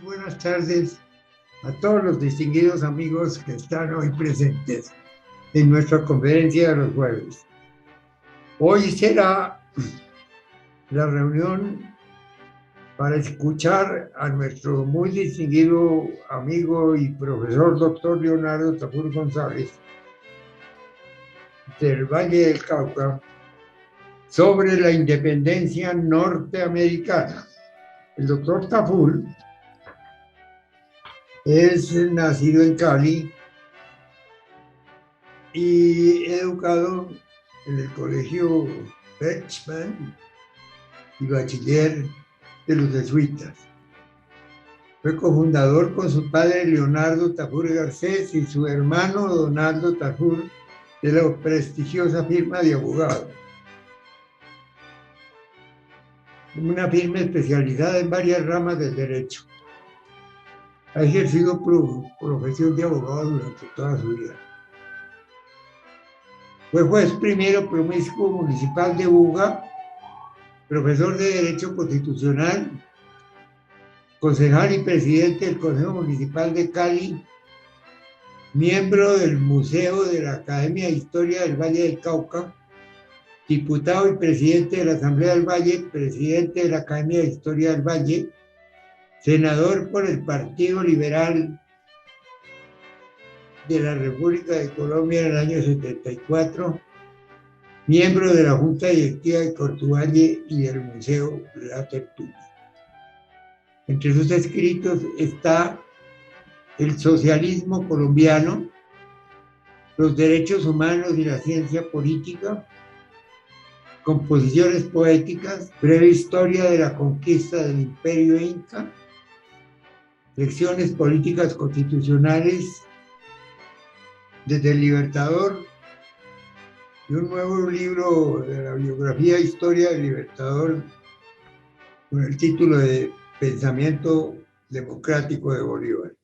Buenas tardes a todos los distinguidos amigos que están hoy presentes en nuestra conferencia de los jueves. Hoy será la reunión para escuchar a nuestro muy distinguido amigo y profesor doctor Leonardo Tafur González del Valle del Cauca sobre la independencia norteamericana. El doctor Tafur es nacido en Cali y educado en el colegio Bechman y bachiller de los jesuitas. Fue cofundador con su padre Leonardo Tafur Garcés y su hermano Donaldo Tafur de la prestigiosa firma de abogados. Una firma especializada en varias ramas del derecho. Ha ejercido profesión de abogado durante toda su vida. Fue juez primero promiscuo municipal de Buga, profesor de Derecho Constitucional, concejal y presidente del Consejo Municipal de Cali, miembro del Museo de la Academia de Historia del Valle del Cauca, diputado y presidente de la Asamblea del Valle, presidente de la Academia de Historia del Valle, senador por el Partido Liberal de la República de Colombia en el año 74, miembro de la Junta Directiva de Cortuvalle y del Museo La Tertulia. Entre sus escritos está El socialismo colombiano, los derechos humanos y la ciencia política, composiciones poéticas, breve historia de la conquista del Imperio Inca, lecciones políticas constitucionales desde el Libertador y un nuevo libro de la biografía e historia del Libertador con el título de Pensamiento Democrático de Bolívar.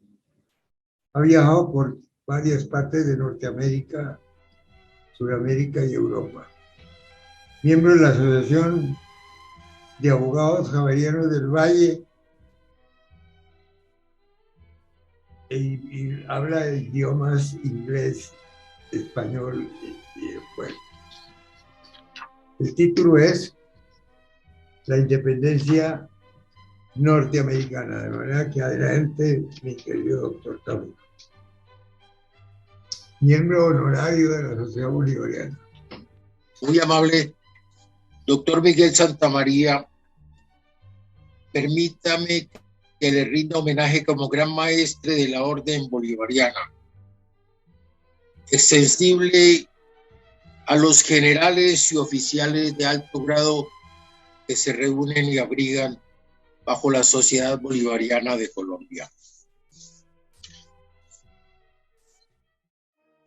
Ha viajado por varias partes de Norteamérica, Sudamérica y Europa. Miembro de la Asociación de Abogados Javerianos del Valle, y habla de idiomas inglés, español y bueno. El título es La independencia norteamericana, de manera que adelante, mi querido doctor Tafur. Miembro honorario de la Sociedad Bolivariana. Muy amable, doctor Miguel Santamaría, permítame que le rinda homenaje como gran maestre de la Orden Bolivariana, extensible a los generales y oficiales de alto grado que se reúnen y abrigan bajo la Sociedad Bolivariana de Colombia.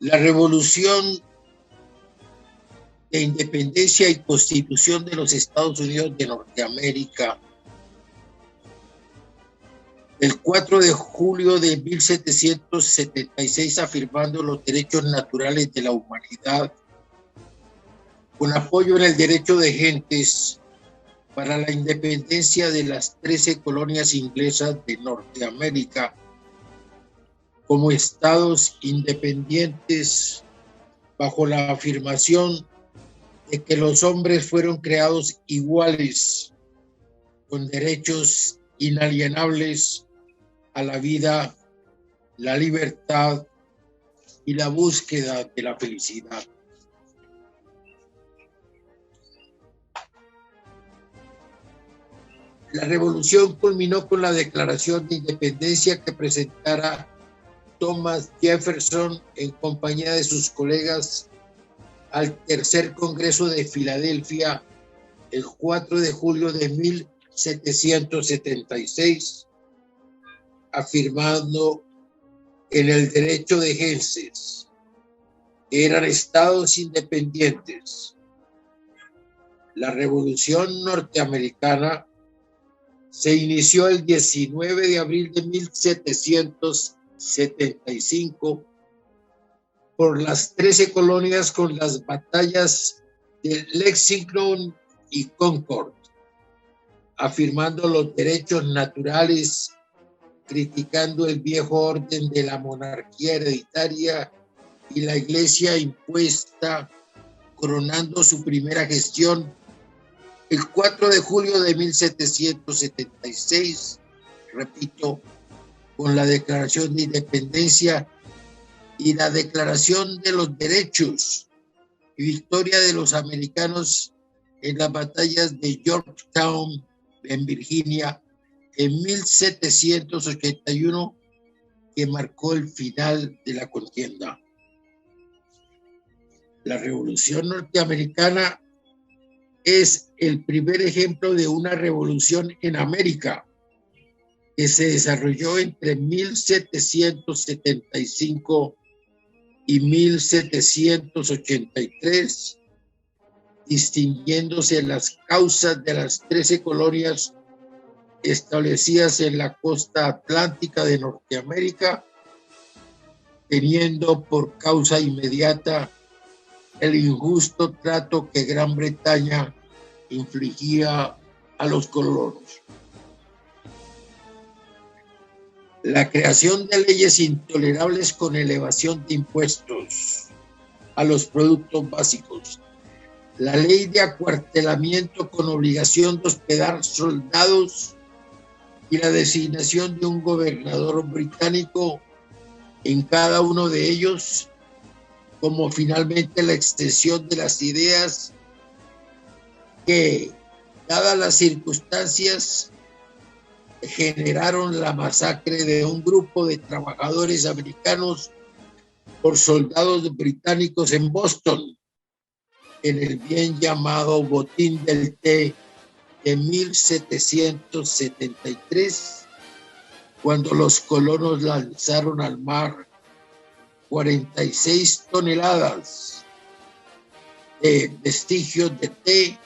La revolución de independencia y constitución de los Estados Unidos de Norteamérica, el 4 de julio de 1776, afirmando los derechos naturales de la humanidad, con apoyo en el derecho de gentes para la independencia de las 13 colonias inglesas de Norteamérica como estados independientes, bajo la afirmación de que los hombres fueron creados iguales, con derechos inalienables a la vida, la libertad y la búsqueda de la felicidad. La revolución culminó con la Declaración de Independencia que presentara Thomas Jefferson en compañía de sus colegas al Tercer Congreso de Filadelfia el 4 de julio de 1776, afirmando en el derecho de gentes que eran estados independientes. La Revolución Norteamericana se inició el 19 de abril de 1775 por las 13 colonias con las batallas de Lexington y Concord, afirmando los derechos naturales criticando el viejo orden de la monarquía hereditaria y la iglesia impuesta, coronando su primera gestión el 4 de julio de 1776, repito, con la Declaración de Independencia y la Declaración de los Derechos y victoria de los americanos en las batallas de Yorktown, en Virginia, en 1781, que marcó el final de la contienda. La Revolución Norteamericana es el primer ejemplo de una revolución en América que se desarrolló entre 1775 y 1783, distinguiéndose las causas de las 13 colonias establecidas en la costa atlántica de Norteamérica, teniendo por causa inmediata el injusto trato que Gran Bretaña infligía a los colonos. La creación de leyes intolerables con elevación de impuestos a los productos básicos, la ley de acuartelamiento con obligación de hospedar soldados y la designación de un gobernador británico en cada uno de ellos, como finalmente la extensión de las ideas que, dadas las circunstancias, generaron la masacre de un grupo de trabajadores americanos por soldados británicos en Boston, en el bien llamado Botín del Té de 1773, cuando los colonos lanzaron al mar 46 toneladas de vestigios de té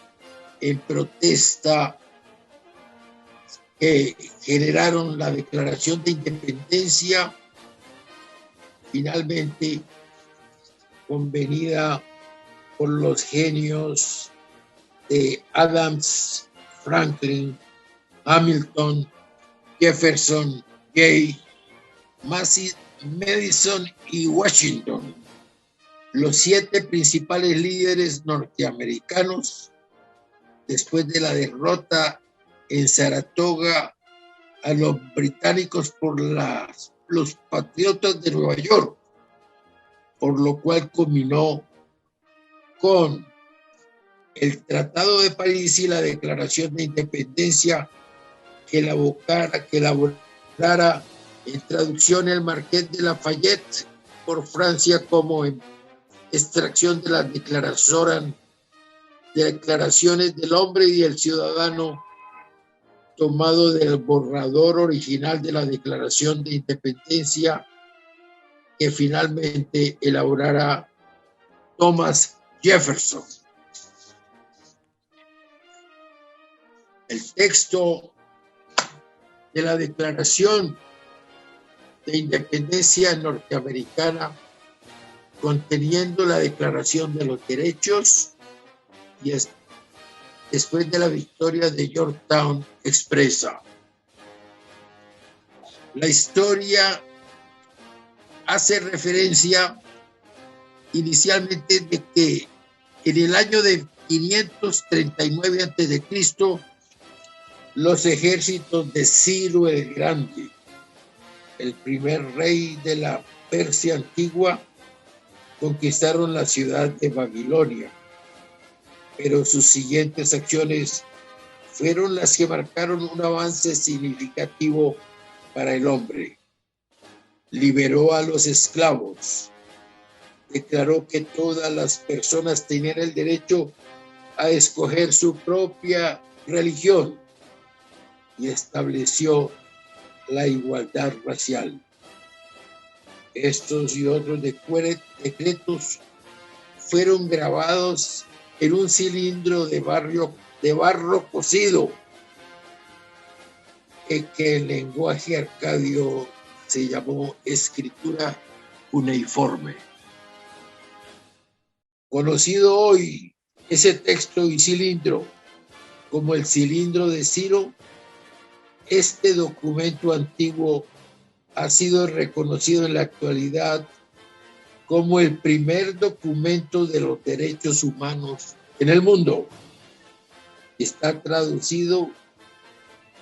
en protesta que generaron la Declaración de Independencia, finalmente convenida por los genios de Adams, Franklin, Hamilton, Jefferson, Jay, Madison y Washington, los 7 principales líderes norteamericanos después de la derrota en Saratoga a los británicos por los patriotas de Nueva York, por lo cual culminó con el Tratado de París y la Declaración de Independencia que elaborara en traducción el Marqués de Lafayette por Francia como en extracción de las declaraciones del hombre y del ciudadano, tomado del borrador original de la Declaración de Independencia que finalmente elaborara Thomas Jefferson. El texto de la Declaración de Independencia norteamericana, conteniendo la Declaración de los Derechos, y después de la victoria de Yorktown, expresa: la historia hace referencia inicialmente de que en el año de 539 a.C., los ejércitos de Ciro el Grande, el primer rey de la Persia antigua, conquistaron la ciudad de Babilonia, pero sus siguientes acciones fueron las que marcaron un avance significativo para el hombre. Liberó a los esclavos, declaró que todas las personas tenían el derecho a escoger su propia religión y estableció la igualdad racial. Estos y otros decretos fueron grabados en un cilindro de barro cocido, que en lenguaje arcadio se llamó escritura cuneiforme. Conocido hoy ese texto y cilindro como el cilindro de Ciro, Este documento antiguo ha sido reconocido en la actualidad como el primer documento de los derechos humanos en el mundo. Está traducido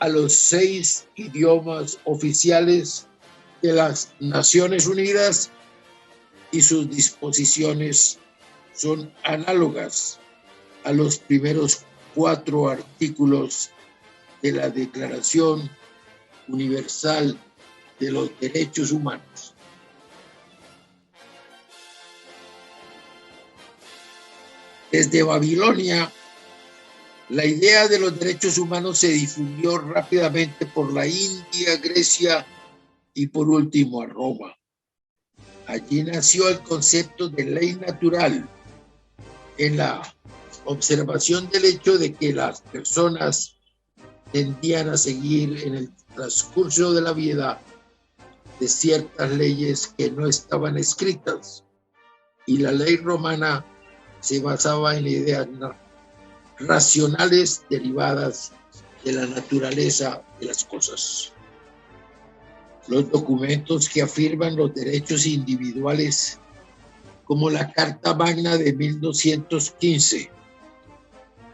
a los 6 idiomas oficiales de las Naciones Unidas y sus disposiciones son análogas a los primeros 4 artículos de la Declaración Universal de los Derechos Humanos. Desde Babilonia, la idea de los derechos humanos se difundió rápidamente por la India, Grecia y por último a Roma. Allí nació el concepto de ley natural en la observación del hecho de que las personas tendían a seguir en el transcurso de la vida de ciertas leyes que no estaban escritas, y la ley romana se basaba en ideas racionales derivadas de la naturaleza de las cosas. Los documentos que afirman los derechos individuales, como la Carta Magna de 1215,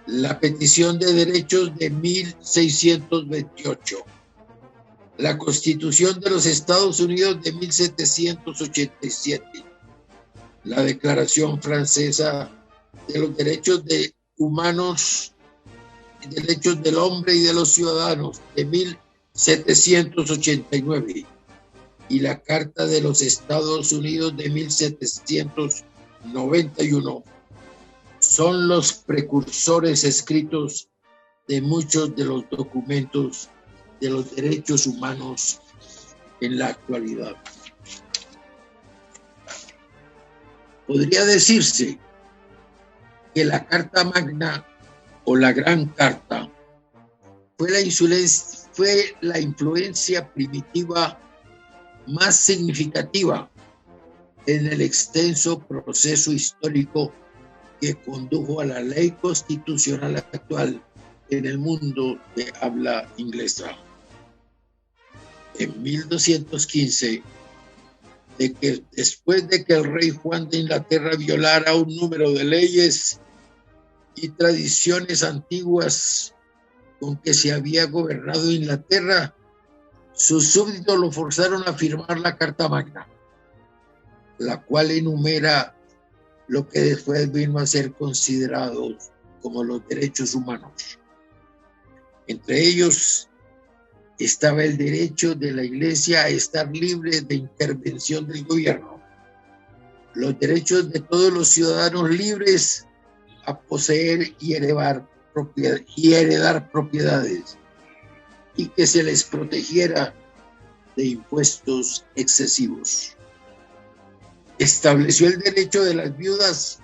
la Petición de Derechos de 1628, la Constitución de los Estados Unidos de 1787, la Declaración Francesa de los Derechos Humanos, Derechos del Hombre y de los Ciudadanos de 1789 y la Carta de los Estados Unidos de 1791 son los precursores escritos de muchos de los documentos de los derechos humanos en la actualidad. Podría decirse que la Carta Magna o la Gran Carta fue la influencia primitiva más significativa en el extenso proceso histórico que condujo a la ley constitucional actual en el mundo de habla inglesa. En 1215, después de que el rey Juan de Inglaterra violara un número de leyes y tradiciones antiguas con que se había gobernado Inglaterra, sus súbditos lo forzaron a firmar la Carta Magna, la cual enumera lo que después vino a ser considerado como los derechos humanos. Entre ellos estaba el derecho de la Iglesia a estar libre de intervención del gobierno, los derechos de todos los ciudadanos libres a poseer y heredar propiedades, y que se les protegiera de impuestos excesivos. Estableció el derecho de las viudas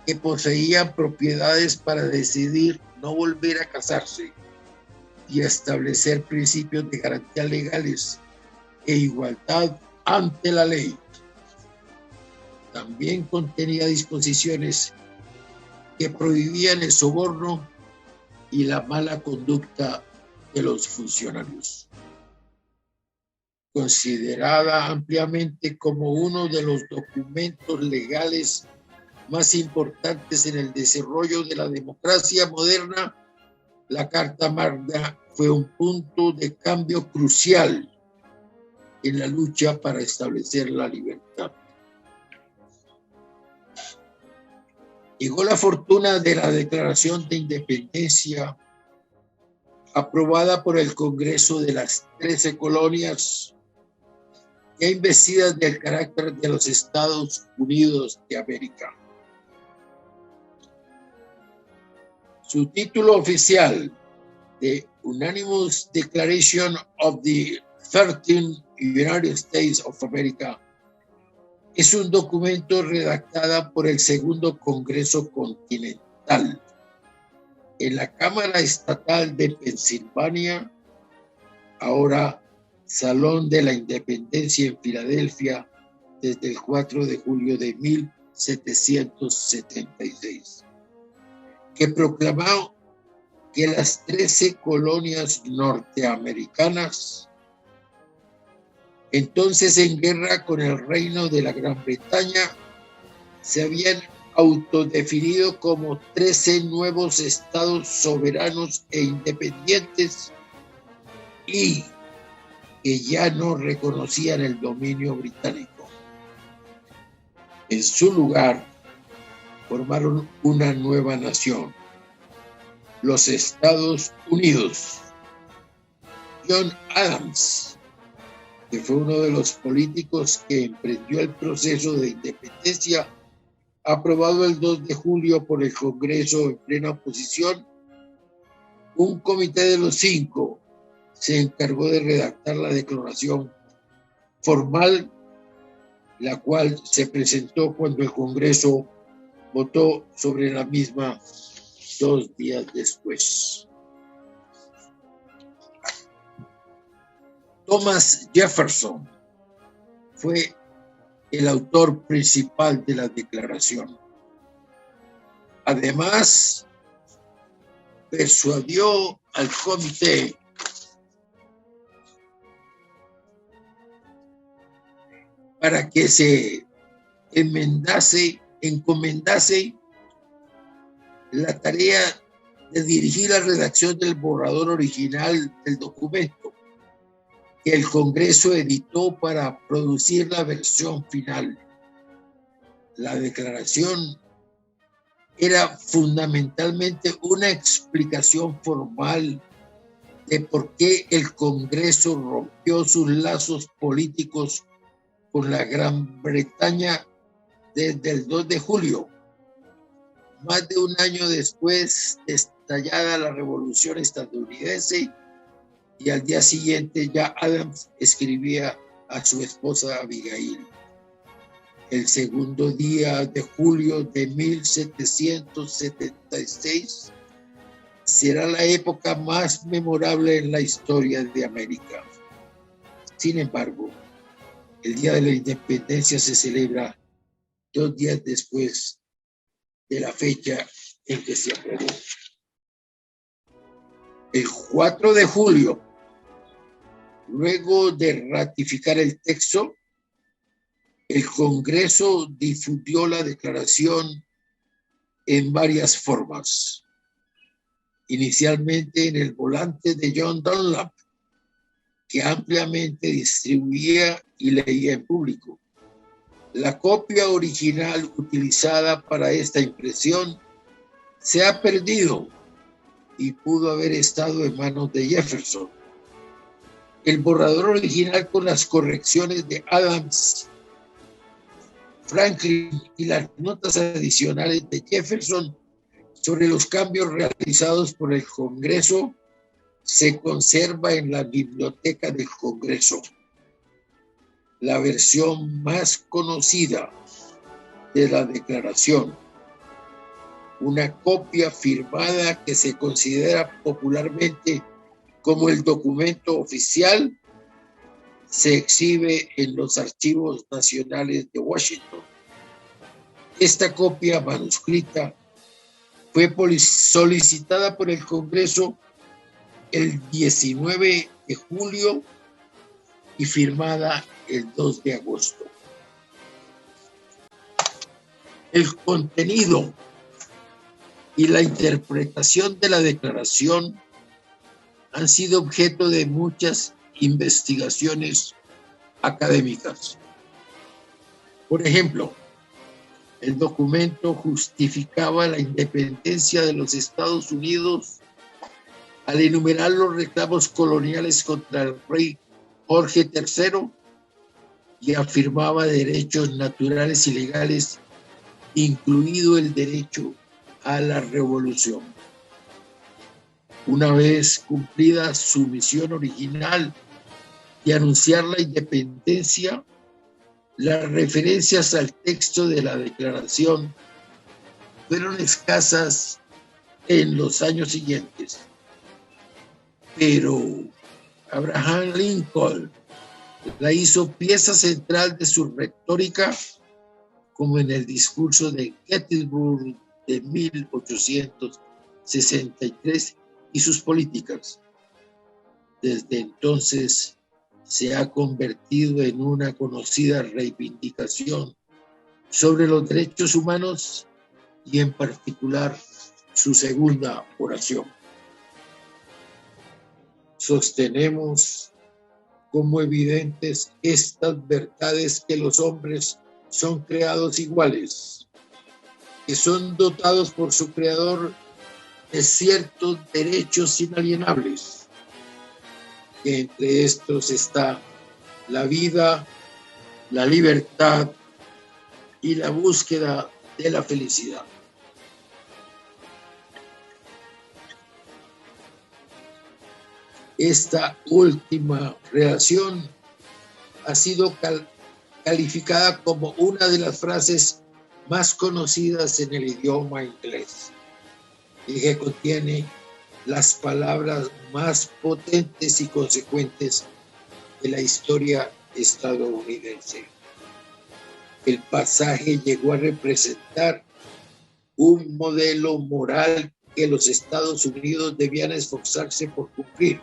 que poseían propiedades para decidir no volver a casarse y establecer principios de garantía legales e igualdad ante la ley. También contenía disposiciones que prohibían el soborno y la mala conducta de los funcionarios. Considerada ampliamente como uno de los documentos legales más importantes en el desarrollo de la democracia moderna, la Carta Magna fue un punto de cambio crucial en la lucha para establecer la libertad. Llegó la fortuna de la Declaración de Independencia, aprobada por el Congreso de las 13 colonias, ya investidas del carácter de los Estados Unidos de América. Su título oficial, The Unanimous Declaration of the 13 United States of America, es un documento redactado por el Segundo Congreso Continental en la Cámara Estatal de Pensilvania, ahora Salón de la Independencia en Filadelfia, desde el 4 de julio de 1776, que proclamó que las 13 colonias norteamericanas, entonces en guerra con el Reino de la Gran Bretaña, se habían autodefinido como 13 nuevos estados soberanos e independientes y que ya no reconocían el dominio británico. En su lugar, formaron una nueva nación, los Estados Unidos. John Adams, que fue uno de los políticos que emprendió el proceso de independencia, aprobado el 2 de julio por el Congreso en plena oposición, un comité de los 5 se encargó de redactar la declaración formal, la cual se presentó cuando el Congreso votó sobre la misma 2 días después. Thomas Jefferson fue el autor principal de la declaración. Además, persuadió al comité para que se encomendase la tarea de dirigir la redacción del borrador original del documento que el Congreso editó para producir la versión final. La declaración era fundamentalmente una explicación formal de por qué el Congreso rompió sus lazos políticos con la Gran Bretaña desde el 2 de julio, más de un año después de estallada la Revolución estadounidense, y al día siguiente ya Adams escribía a su esposa Abigail. El segundo día de julio de 1776 será la época más memorable en la historia de América. Sin embargo, el Día de la Independencia se celebra 2 días después de la fecha en que se aprobó. El 4 de julio, luego de ratificar el texto, el Congreso difundió la declaración en varias formas. Inicialmente en el volante de John Dunlap, que ampliamente distribuía y leía en público. La copia original utilizada para esta impresión se ha perdido y pudo haber estado en manos de Jefferson. El borrador original con las correcciones de Adams, Franklin y las notas adicionales de Jefferson sobre los cambios realizados por el Congreso se conserva en la biblioteca del Congreso. La versión más conocida de la declaración, una copia firmada que se considera popularmente como el documento oficial, se exhibe en los Archivos Nacionales de Washington. Esta copia manuscrita fue solicitada por el Congreso el 19 de julio y firmada el 2 de agosto. El contenido y la interpretación de la declaración han sido objeto de muchas investigaciones académicas. Por ejemplo, el documento justificaba la independencia de los Estados Unidos al enumerar los reclamos coloniales contra el rey Jorge III y afirmaba derechos naturales y legales, incluido el derecho a la revolución. Una vez cumplida su misión original de anunciar la independencia, las referencias al texto de la declaración fueron escasas en los años siguientes. Pero Abraham Lincoln la hizo pieza central de su retórica, como en el discurso de Gettysburg de 1863 y sus políticas. Desde entonces se ha convertido en una conocida reivindicación sobre los derechos humanos y en particular su segunda oración. Sostenemos como evidentes estas verdades que los hombres son creados iguales, que son dotados por su creador de ciertos derechos inalienables, que entre estos está la vida, la libertad y la búsqueda de la felicidad. Esta última relación ha sido calificada como una de las frases más conocidas en el idioma inglés y que contiene las palabras más potentes y consecuentes de la historia estadounidense. El pasaje llegó a representar un modelo moral que los Estados Unidos debían esforzarse por cumplir.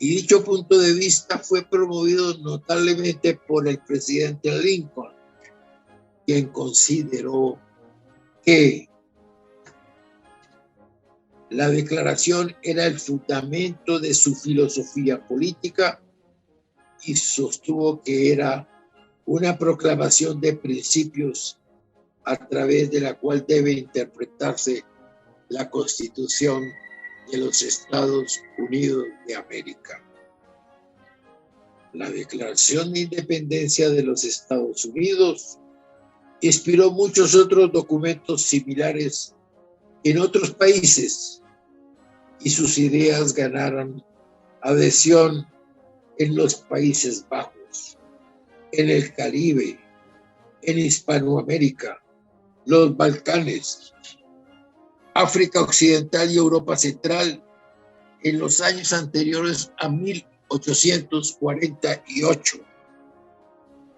Y dicho punto de vista fue promovido notablemente por el presidente Lincoln, quien consideró que la declaración era el fundamento de su filosofía política y sostuvo que era una proclamación de principios a través de la cual debe interpretarse la Constitución de los Estados Unidos de América. La Declaración de Independencia de los Estados Unidos inspiró muchos otros documentos similares en otros países y sus ideas ganaron adhesión en los Países Bajos, en el Caribe, en Hispanoamérica, los Balcanes, África Occidental y Europa Central en los años anteriores a 1848.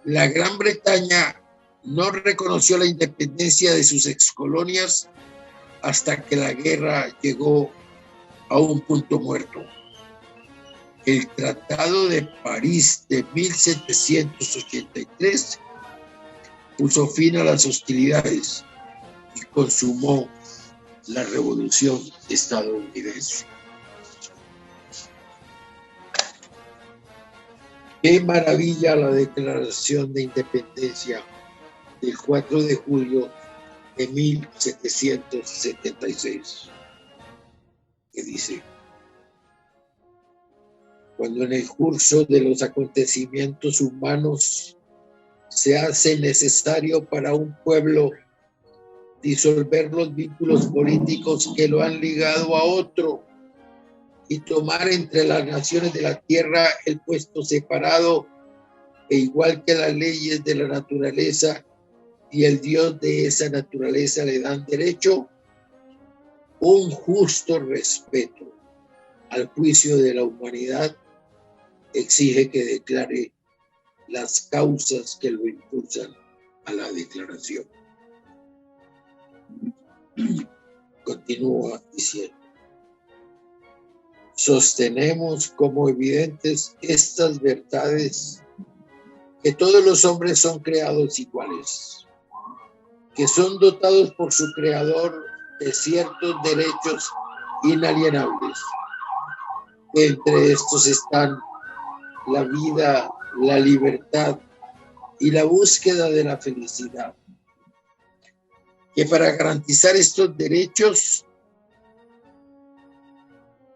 La Gran Bretaña no reconoció la independencia de sus excolonias hasta que la guerra llegó a un punto muerto. El Tratado de París de 1783 puso fin a las hostilidades y consumó la Revolución estadounidense. Qué maravilla la Declaración de Independencia del 4 de julio de 1776, que dice: cuando en el curso de los acontecimientos humanos se hace necesario para un pueblo disolver los vínculos políticos que lo han ligado a otro y tomar entre las naciones de la tierra el puesto separado e igual que las leyes de la naturaleza y el Dios de esa naturaleza le dan derecho, un justo respeto al juicio de la humanidad exige que declare las causas que lo impulsan a la declaración. Continúa diciendo: sostenemos como evidentes estas verdades, que todos los hombres son creados iguales, que son dotados por su creador de ciertos derechos inalienables. Entre estos están la vida, la libertad y la búsqueda de la felicidad. Que para garantizar estos derechos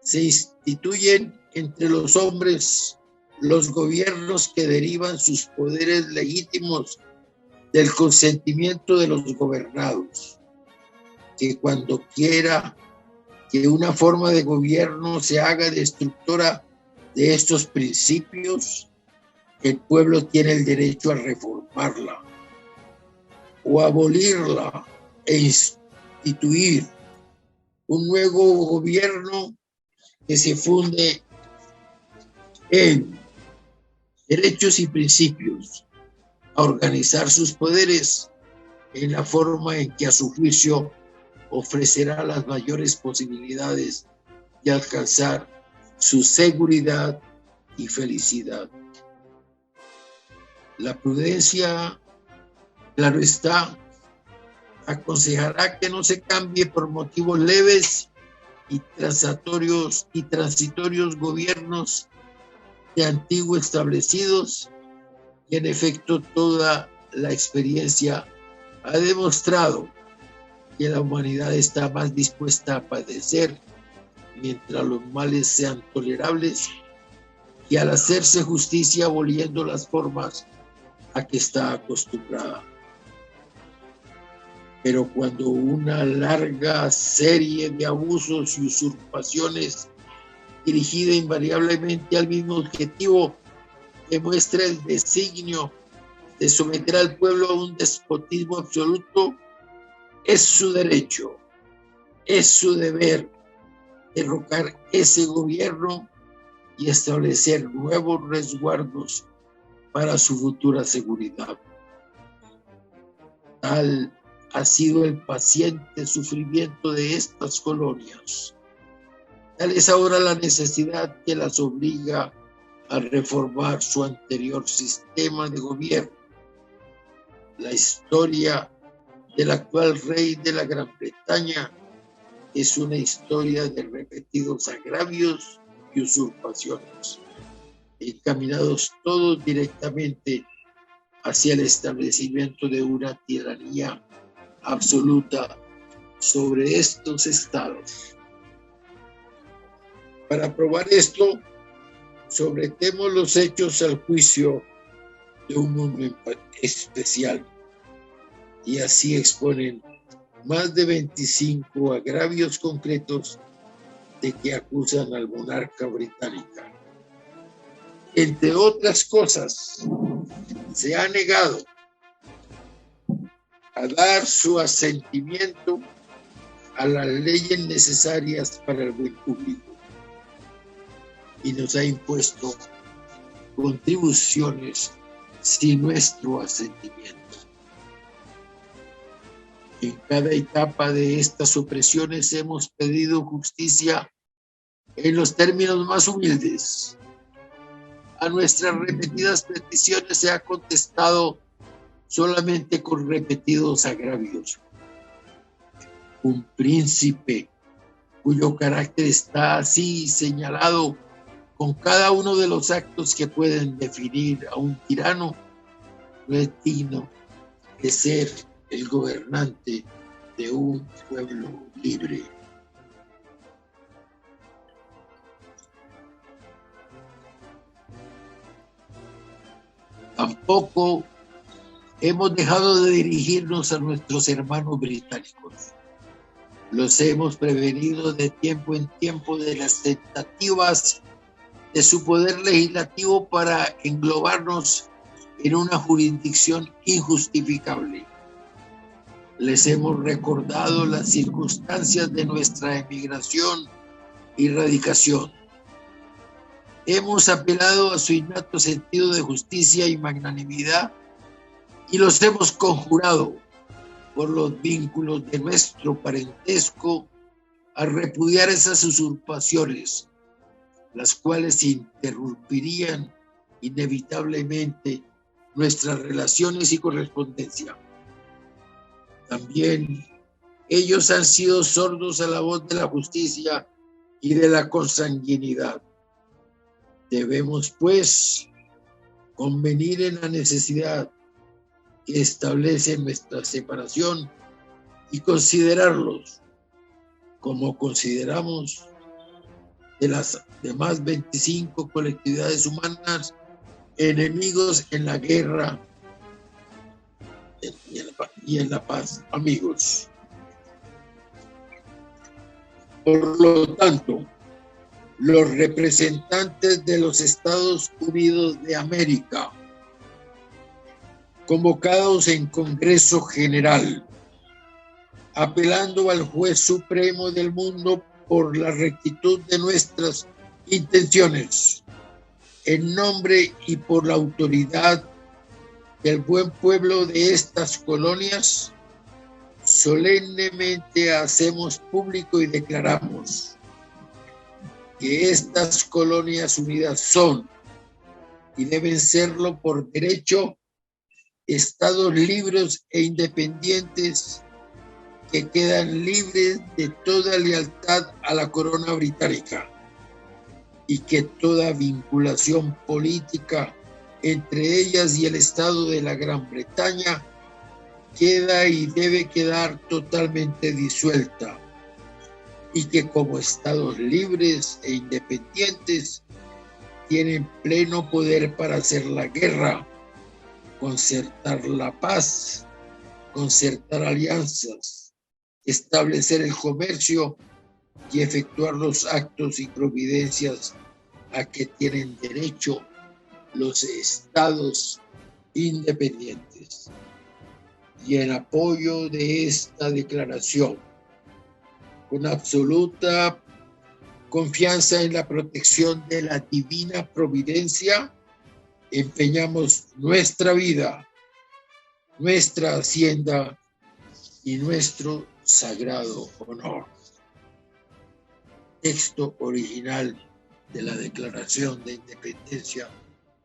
se instituyen entre los hombres los gobiernos que derivan sus poderes legítimos del consentimiento de los gobernados, que cuando quiera que una forma de gobierno se haga destructora de estos principios, el pueblo tiene el derecho a reformarla o abolirla e instituir un nuevo gobierno que se funde en derechos y principios, a organizar sus poderes en la forma en que a su juicio ofrecerá las mayores posibilidades y alcanzar su seguridad y felicidad. La prudencia, claro está, aconsejará que no se cambie por motivos leves y transitorios gobiernos de antiguo establecidos, y en efecto toda la experiencia ha demostrado que la humanidad está más dispuesta a padecer mientras los males sean tolerables y al hacerse justicia aboliendo las formas a que está acostumbrada. Pero cuando una larga serie de abusos y usurpaciones dirigida invariablemente al mismo objetivo demuestra el designio de someter al pueblo a un despotismo absoluto, es su derecho, es su deber derrocar ese gobierno y establecer nuevos resguardos para su futura seguridad. Tal ha sido el paciente sufrimiento de estas colonias. Tal es ahora la necesidad que las obliga a reformar su anterior sistema de gobierno. La historia del actual rey de la Gran Bretaña es una historia de repetidos agravios y usurpaciones, encaminados todos directamente hacia el establecimiento de una tiranía absoluta sobre estos estados. Para probar esto, sometemos los hechos al juicio de un mundo especial, y así exponen más de 25 agravios concretos de que acusan al monarca británico. Entre otras cosas, se ha negado a dar su asentimiento a las leyes necesarias para el buen público y nos ha impuesto contribuciones sin nuestro asentimiento. En cada etapa de estas opresiones hemos pedido justicia en los términos más humildes. A nuestras repetidas peticiones se ha contestado solamente con repetidos agravios. Un príncipe cuyo carácter está así señalado con cada uno de los actos que pueden definir a un tirano, no es digno de ser el gobernante de un pueblo libre. Tampoco hemos dejado de dirigirnos a nuestros hermanos británicos. Los hemos prevenido de tiempo en tiempo de las tentativas de su poder legislativo para englobarnos en una jurisdicción injustificable. Les hemos recordado las circunstancias de nuestra emigración y radicación. Hemos apelado a su innato sentido de justicia y magnanimidad y los hemos conjurado por los vínculos de nuestro parentesco a repudiar esas usurpaciones, las cuales interrumpirían inevitablemente nuestras relaciones y correspondencia. También ellos han sido sordos a la voz de la justicia y de la consanguinidad. Debemos, pues, convenir en la necesidad que establece nuestra separación y considerarlos, como consideramos de las demás 25 colectividades humanas, enemigos en la guerra y en la paz, amigos. Por lo tanto, los representantes de los Estados Unidos de América, convocados en Congreso General, apelando al juez supremo del mundo por la rectitud de nuestras intenciones, en nombre y por la autoridad del buen pueblo de estas colonias, solemnemente hacemos público y declaramos: que estas colonias unidas son y deben serlo por derecho estados libres e independientes que quedan libres de toda lealtad a la corona británica y que toda vinculación política entre ellas y el Estado de la Gran Bretaña queda y debe quedar totalmente disuelta, y que como estados libres e independientes tienen pleno poder para hacer la guerra, concertar la paz, concertar alianzas, establecer el comercio y efectuar los actos y providencias a que tienen derecho los estados independientes. Y en apoyo de esta declaración, con absoluta confianza en la protección de la divina providencia, empeñamos nuestra vida, nuestra hacienda y nuestro sagrado honor. Texto original de la Declaración de Independencia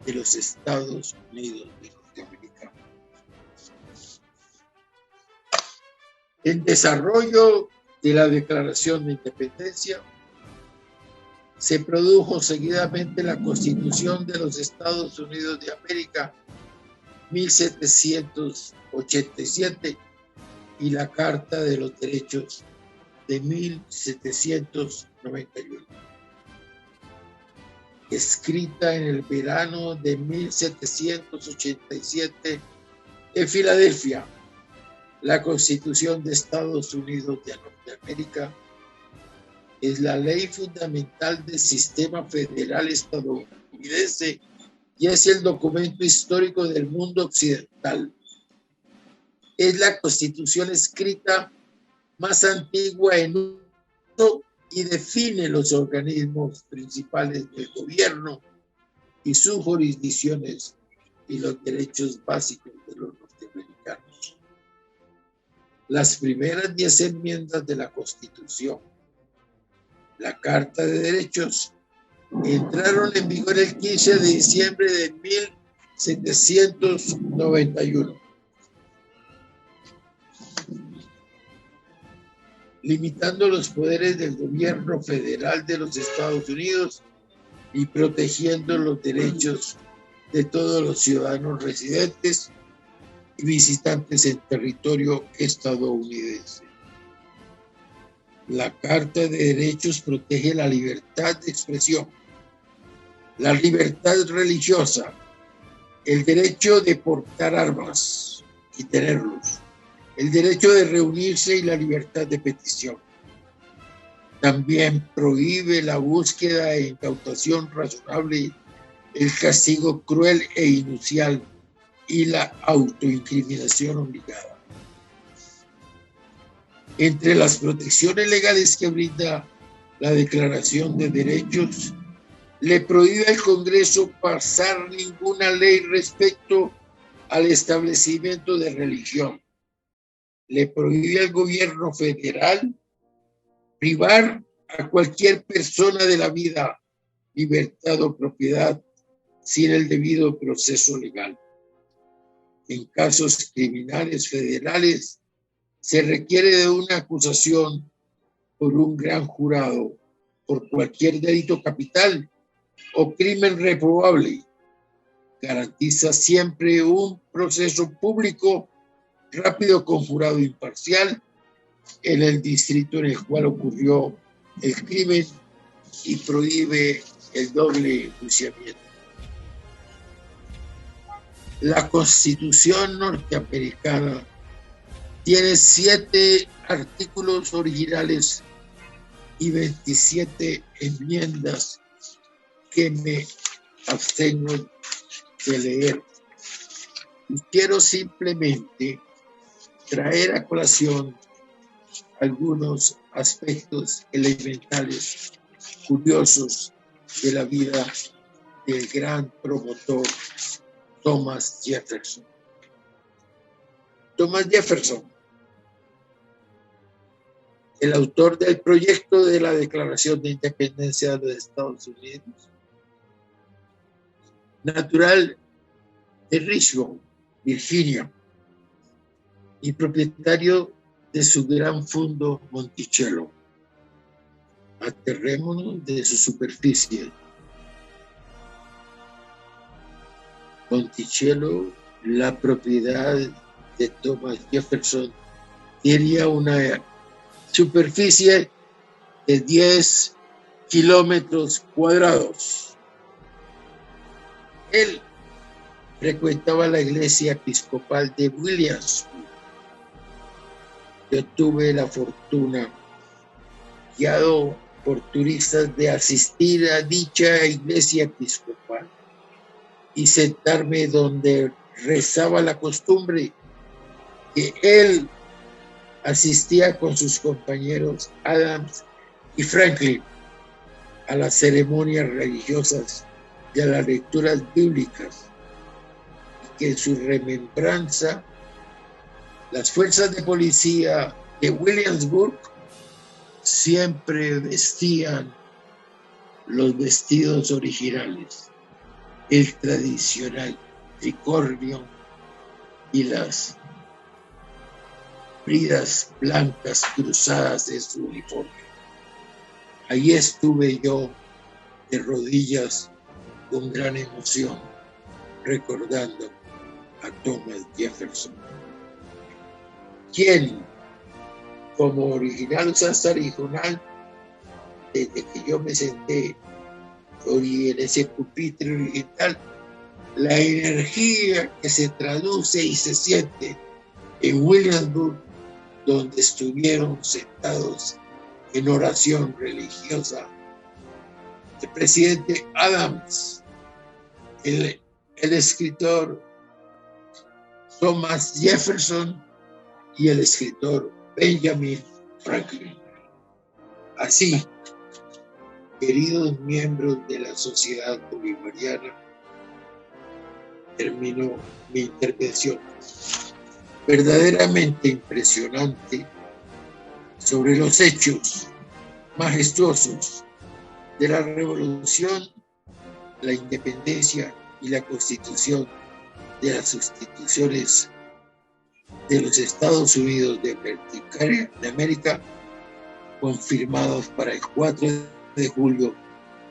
de los Estados Unidos de Norteamérica. En desarrollo de la Declaración de Independencia, se produjo seguidamente la Constitución de los Estados Unidos de América, 1787, y la Carta de los Derechos de 1791, escrita en el verano de 1787 en Filadelfia. La Constitución de Estados Unidos de Norteamérica es la ley fundamental del sistema federal estadounidense y es el documento histórico del mundo occidental. Es la Constitución escrita más antigua en uso y define los organismos principales del gobierno y sus jurisdicciones y los derechos básicos de los norteamericanos. Las primeras 10 enmiendas de la Constitución, la Carta de Derechos, entraron en vigor el 15 de diciembre de 1791. Limitando los poderes del gobierno federal de los Estados Unidos y protegiendo los derechos de todos los ciudadanos residentes y visitantes en territorio estadounidense. La Carta de Derechos protege la libertad de expresión, la libertad religiosa, el derecho de portar armas y tenerlos, el derecho de reunirse y la libertad de petición. También prohíbe la búsqueda e incautación razonable, el castigo cruel e inusual y la autoincriminación obligada. Entre las protecciones legales que brinda la Declaración de Derechos, le prohíbe al Congreso pasar ninguna ley respecto al establecimiento de religión. Le prohíbe al gobierno federal privar a cualquier persona de la vida, libertad o propiedad sin el debido proceso legal. En casos criminales federales, se requiere de una acusación por un gran jurado por cualquier delito capital o crimen reprobable. Garantiza siempre un proceso público, rápido, con jurado imparcial en el distrito en el cual ocurrió el crimen y prohíbe el doble enjuiciamiento. La Constitución norteamericana tiene 7 artículos originales y 27 enmiendas que me abstengo de leer. Y quiero simplemente traer a colación algunos aspectos elementales, curiosos de la vida del gran promotor Thomas Jefferson. Thomas Jefferson el autor del proyecto de la Declaración de Independencia de los Estados Unidos, natural de Richmond, Virginia, y propietario de su gran fondo Monticello. Aterrémonos de su superficie. Monticello, la propiedad de Thomas Jefferson, tenía una superficie de 10 kilómetros cuadrados. Él frecuentaba la iglesia episcopal de Williamsburg. Yo tuve la fortuna, guiado por turistas, de asistir a dicha iglesia episcopal y sentarme donde rezaba la costumbre que él asistía con sus compañeros Adams y Franklin a las ceremonias religiosas y a las lecturas bíblicas, y que en su remembranza las fuerzas de policía de Williamsburg siempre vestían los vestidos originales, el tradicional tricornio y las bridas blancas cruzadas de su uniforme. Allí estuve yo de rodillas con gran emoción, recordando a Thomas Jefferson, quien, como original saxarijonal, desde que yo me senté en ese pupitre original, la energía que se traduce y se siente en Williamsburg, donde estuvieron sentados en oración religiosa el presidente Adams, el escritor Thomas Jefferson y el escritor Benjamin Franklin. Así, queridos miembros de la sociedad bolivariana, termino mi intervención verdaderamente impresionante sobre los hechos majestuosos de la revolución, la independencia y la constitución de las instituciones de los Estados Unidos de América, confirmados para el 4 de julio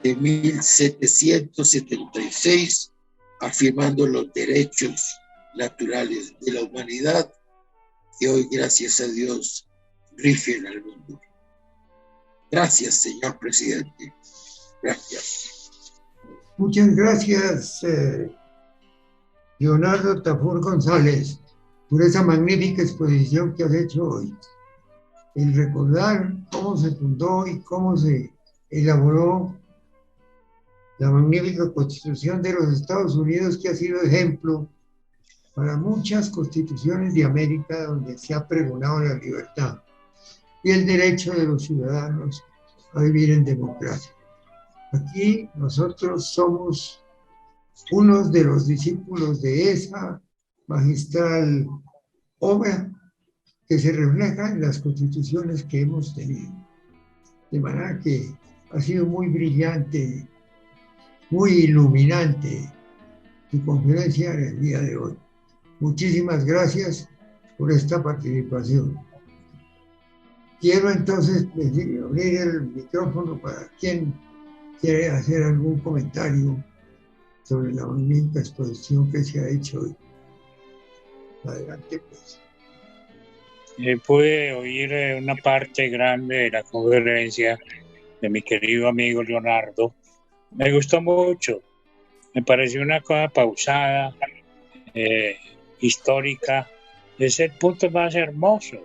de 1776, afirmando los derechos naturales de la humanidad que hoy, gracias a Dios, rigen al mundo. Gracias, señor presidente. Gracias. Muchas gracias, Leonardo Tafur González, por esa magnífica exposición que has hecho hoy. El recordar cómo se fundó y cómo se elaboró la magnífica Constitución de los Estados Unidos, que ha sido ejemplo para muchas constituciones de América donde se ha pregonado la libertad y el derecho de los ciudadanos a vivir en democracia. Aquí nosotros somos unos de los discípulos de esa magistral obra que se refleja en las constituciones que hemos tenido. De manera que ha sido muy brillante, muy iluminante tu conferencia en el día de hoy. Muchísimas gracias por esta participación. Quiero entonces abrir el micrófono para quien quiere hacer algún comentario sobre la magnífica exposición que se ha hecho hoy. Adelante, pues. Pude oír una parte grande de la conferencia de mi querido amigo Leonardo. Me gustó mucho. Me pareció una cosa pausada, histórica. Es el punto más hermoso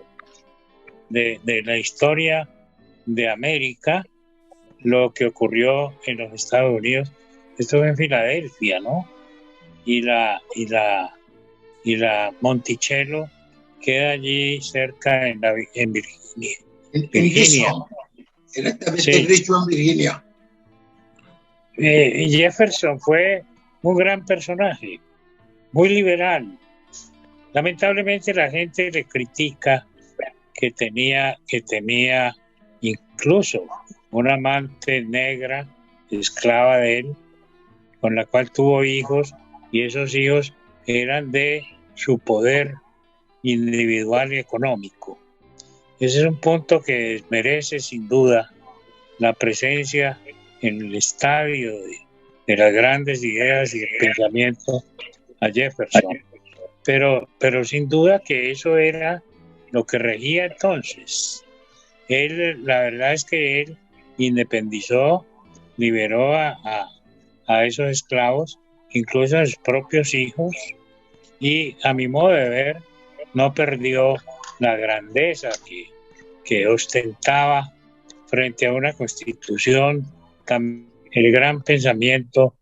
de la historia de América, lo que ocurrió en los Estados Unidos. Esto fue en Filadelfia, ¿no? Y la Monticello queda allí cerca en Virginia. Virginia. Exactamente, sí. En Richmond, Virginia. Jefferson fue un gran personaje, muy liberal. Lamentablemente la gente le critica que tenía incluso una amante negra, esclava de él, con la cual tuvo hijos, y esos hijos eran de su poder individual y económico. Ese es un punto que merece sin duda la presencia en el estadio de las grandes ideas y el pensamiento a Jefferson. Pero sin duda que eso era lo que regía entonces. La verdad es que él independizó, liberó a esos esclavos, incluso a sus propios hijos, y a mi modo de ver, no perdió la grandeza que ostentaba frente a una constitución, el gran pensamiento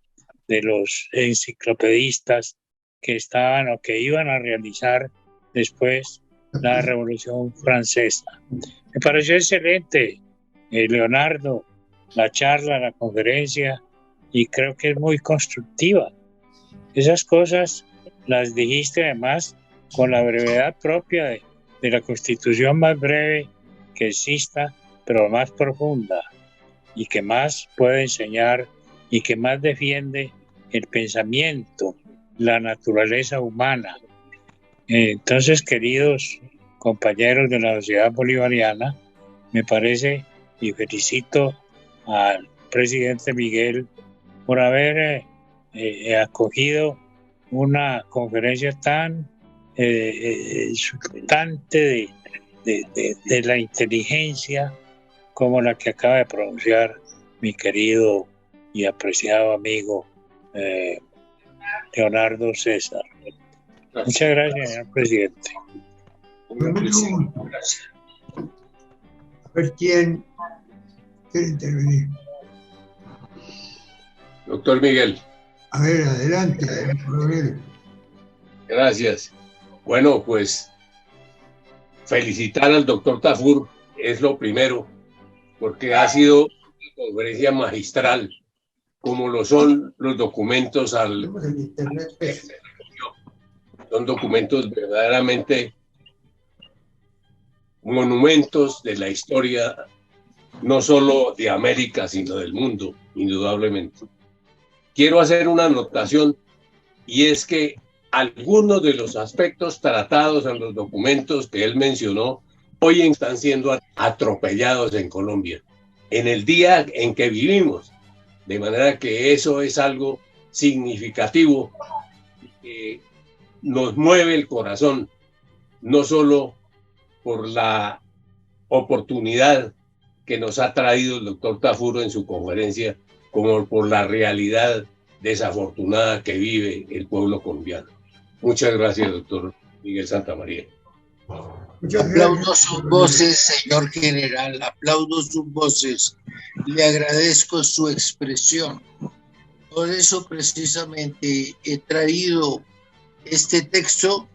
de los enciclopedistas que estaban o que iban a realizar después la Revolución Francesa. Me pareció excelente, Leonardo, la charla, la conferencia, y creo que es muy constructiva. Esas cosas las dijiste además con la brevedad propia de la Constitución más breve que exista, pero más profunda, y que más puede enseñar y que más defiende el pensamiento, la naturaleza humana. Entonces, queridos compañeros de la sociedad bolivariana, me parece, y felicito al presidente Miguel por haber acogido una conferencia tan exultante de la inteligencia como la que acaba de pronunciar mi querido y apreciado amigo Leonardo César. Muchas gracias, señor presidente. Gracias. A ver quién quiere intervenir. Doctor Miguel. A ver, adelante, coronel. Gracias. Bueno, pues felicitar al doctor Tafur es lo primero, porque ha sido una conferencia magistral, como lo son los documentos son documentos verdaderamente monumentos de la historia, no solo de América, sino del mundo, indudablemente. Quiero hacer una anotación, y es que algunos de los aspectos tratados en los documentos que él mencionó hoy están siendo atropellados en Colombia, en el día en que vivimos. De manera que eso es algo significativo que nos mueve el corazón, no solo por la oportunidad que nos ha traído el doctor Tafur en su conferencia, como por la realidad desafortunada que vive el pueblo colombiano. Muchas gracias, doctor Miguel Santamaría. Aplaudo sus voces, señor general, aplaudo sus voces. Le agradezco su expresión. Por eso precisamente he traído este texto,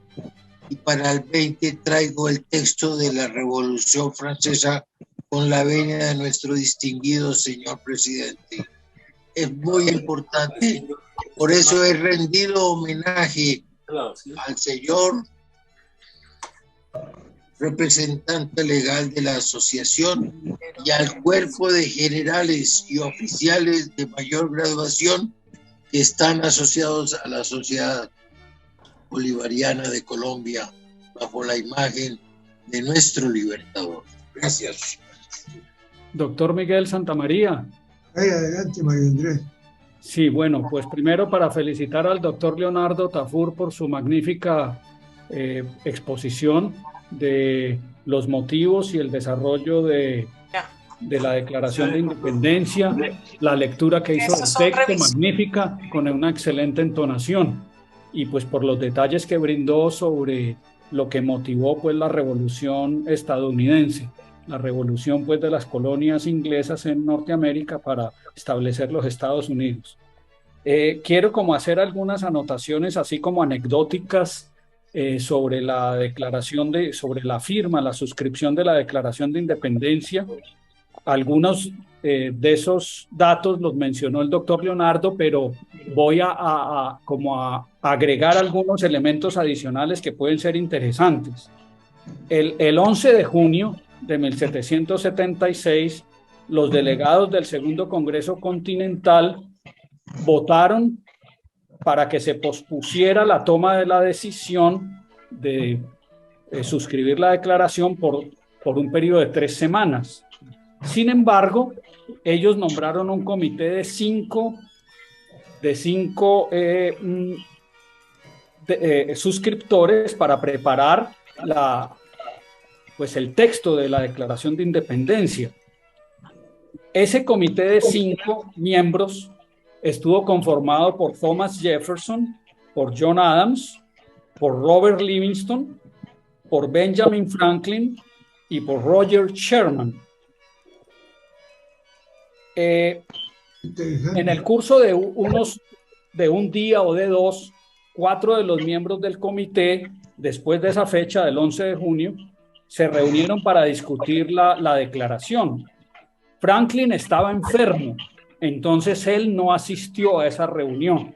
y para el 20 traigo el texto de la Revolución Francesa con la venia de nuestro distinguido señor presidente. Es muy importante, por eso he rendido homenaje al señor representante legal de la asociación y al cuerpo de generales y oficiales de mayor graduación que están asociados a la Sociedad Bolivariana de Colombia bajo la imagen de nuestro libertador. Gracias. Doctor Miguel Santamaría. Adelante, Mario Andrés. Sí, bueno, pues primero para felicitar al doctor Leonardo Tafur por su magnífica exposición de los motivos y el desarrollo de la Declaración de Independencia, la lectura que hizo del texto, magnífica, con una excelente entonación, y pues por los detalles que brindó sobre lo que motivó pues la revolución estadounidense, la revolución pues de las colonias inglesas en Norteamérica para establecer los Estados Unidos. Quiero como hacer algunas anotaciones así como anecdóticas sobre la declaración sobre la firma, la suscripción de la Declaración de Independencia. Algunos de esos datos los mencionó el doctor Leonardo, pero voy a agregar algunos elementos adicionales que pueden ser interesantes. El 11 de junio de 1776, los delegados del Segundo Congreso Continental votaron para que se pospusiera la toma de la decisión de suscribir la declaración por un periodo de 3 semanas. Sin embargo, ellos nombraron un comité de cinco suscriptores para preparar el texto de la Declaración de Independencia. Ese comité de 5 miembros estuvo conformado por Thomas Jefferson, por John Adams, por Robert Livingston, por Benjamin Franklin y por Roger Sherman. En el curso de un día o de 2, 4 de los miembros del comité, después de esa fecha del 11 de junio, se reunieron para discutir la declaración. Franklin estaba enfermo, entonces él no asistió a esa reunión.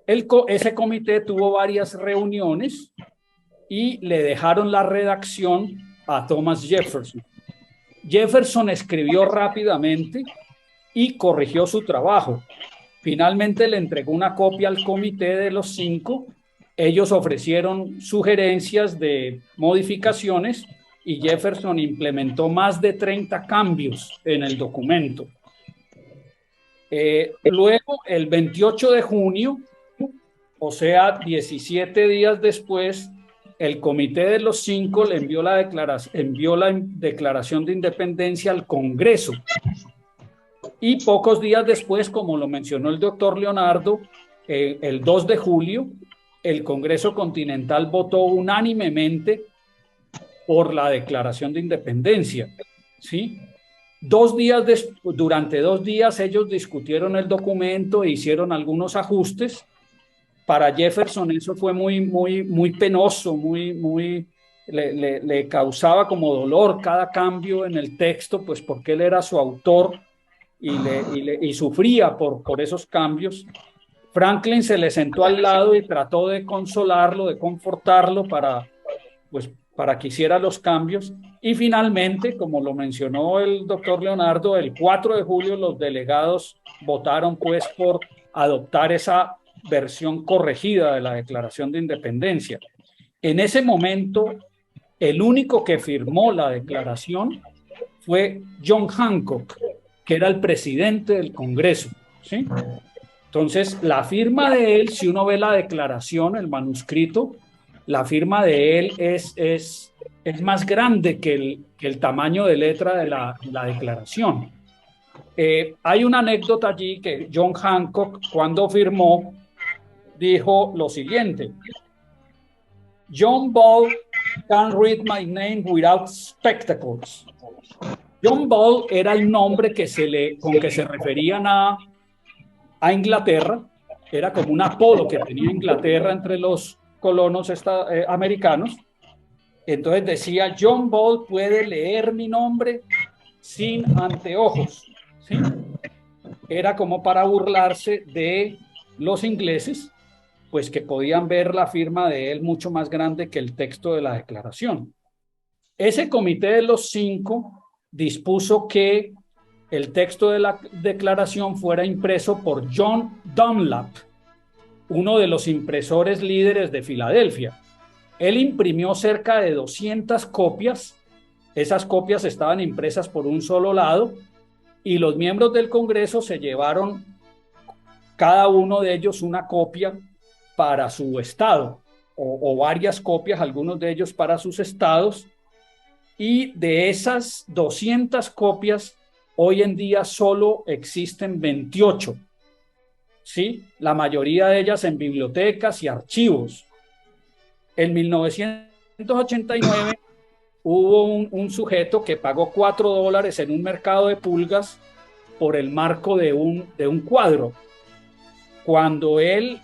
Ese comité tuvo varias reuniones y le dejaron la redacción a Thomas Jefferson. Jefferson escribió rápidamente y corrigió su trabajo. Finalmente le entregó una copia al comité de los 5. Ellos ofrecieron sugerencias de modificaciones y Jefferson implementó más de 30 cambios en el documento. Luego, el 28 de junio, o sea, 17 días después, el comité de los 5 le envió la declaración de independencia al Congreso. Y pocos días después, como lo mencionó el doctor Leonardo, el 2 de julio, el Congreso Continental votó unánimemente por la Declaración de Independencia, ¿sí? Durante 2 días ellos discutieron el documento e hicieron algunos ajustes. Para Jefferson eso fue muy penoso, le causaba como dolor cada cambio en el texto, pues porque él era su autor y sufría por esos cambios. Franklin se le sentó al lado y trató de consolarlo, de confortarlo para que hiciera los cambios. Y finalmente, como lo mencionó el doctor Leonardo, el 4 de julio los delegados votaron pues por adoptar esa versión corregida de la Declaración de Independencia. En ese momento, el único que firmó la declaración fue John Hancock, que era el presidente del Congreso, ¿sí? Entonces, la firma de él, si uno ve la declaración, el manuscrito, la firma de él es más grande que el tamaño de letra de la declaración. Hay una anécdota allí que John Hancock, cuando firmó, dijo lo siguiente: John Ball can read my name without spectacles. John Ball era el nombre con que se referían a Inglaterra, era como un apodo que tenía Inglaterra entre los colonos americanos. Entonces decía, John Ball puede leer mi nombre sin anteojos, ¿sí? Era como para burlarse de los ingleses, pues que podían ver la firma de él mucho más grande que el texto de la declaración. Ese comité de los 5 dispuso que el texto de la declaración fuera impreso por John Dunlap, uno de los impresores líderes de Filadelfia. Él imprimió cerca de 200 copias. Esas copias estaban impresas por un solo lado y los miembros del Congreso se llevaron cada uno de ellos una copia para su estado o varias copias, algunos de ellos para sus estados. Y de esas 200 copias, hoy en día solo existen 28, ¿sí? La mayoría de ellas en bibliotecas y archivos. En 1989 hubo un sujeto que pagó $4 en un mercado de pulgas por el marco de un cuadro. Cuando él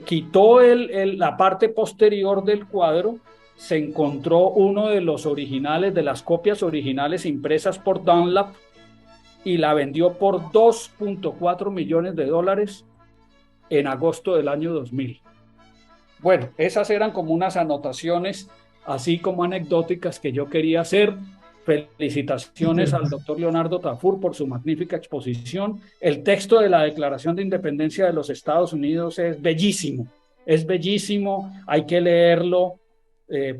quitó la parte posterior del cuadro, se encontró uno de los originales, de las copias originales impresas por Dunlap, y la vendió por $2.4 millones en agosto del año 2000. Bueno, esas eran como unas anotaciones así como anecdóticas que yo quería hacer. Felicitaciones al doctor Leonardo Tafur por su magnífica exposición. El texto de la Declaración de Independencia de los Estados Unidos es bellísimo, hay que leerlo,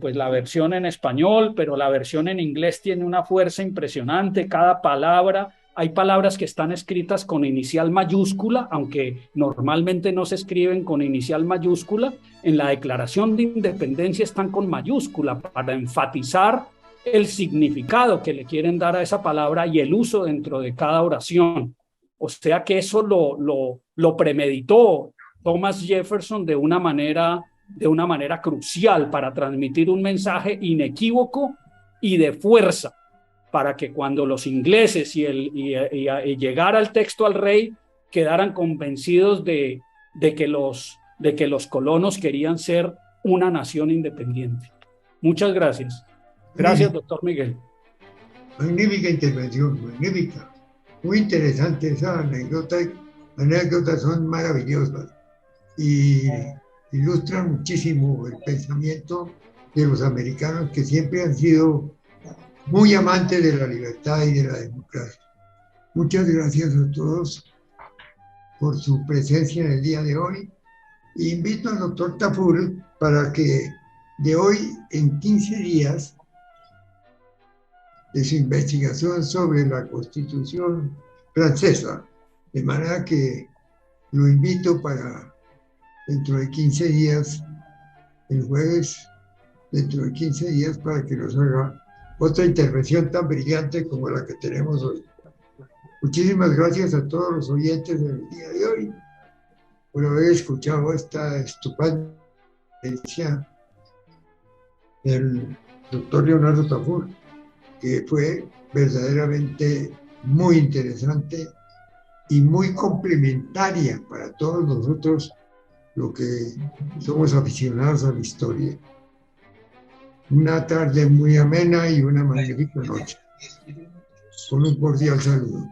pues la versión en español, pero la versión en inglés tiene una fuerza impresionante, cada palabra. Hay palabras que están escritas con inicial mayúscula, aunque normalmente no se escriben con inicial mayúscula. En la Declaración de Independencia están con mayúscula para enfatizar el significado que le quieren dar a esa palabra y el uso dentro de cada oración. O sea que eso lo premeditó Thomas Jefferson de una manera crucial para transmitir un mensaje inequívoco y de fuerza, para que cuando los ingleses y llegara el texto al rey quedaran convencidos de que los colonos querían ser una nación independiente. Muchas gracias. Gracias, doctor Miguel. Magnífica intervención, magnífica. Muy interesante esa anécdota. Anécdotas son maravillosas y ilustran muchísimo el pensamiento de los americanos, que siempre han sido muy amantes de la libertad y de la democracia. Muchas gracias a todos por su presencia en el día de hoy. Invito al doctor Tafur para que de hoy en 15 días de su investigación sobre la Constitución francesa, de manera que lo invito para dentro de 15 días, el jueves, dentro de 15 días, para que nos haga otra intervención tan brillante como la que tenemos hoy. Muchísimas gracias a todos los oyentes del día de hoy por haber escuchado esta estupenda experiencia del doctor Leonardo Tafur, que fue verdaderamente muy interesante y muy complementaria para todos nosotros, lo que somos aficionados a la historia. Una tarde muy amena y una magnífica noche. Con un cordial saludo.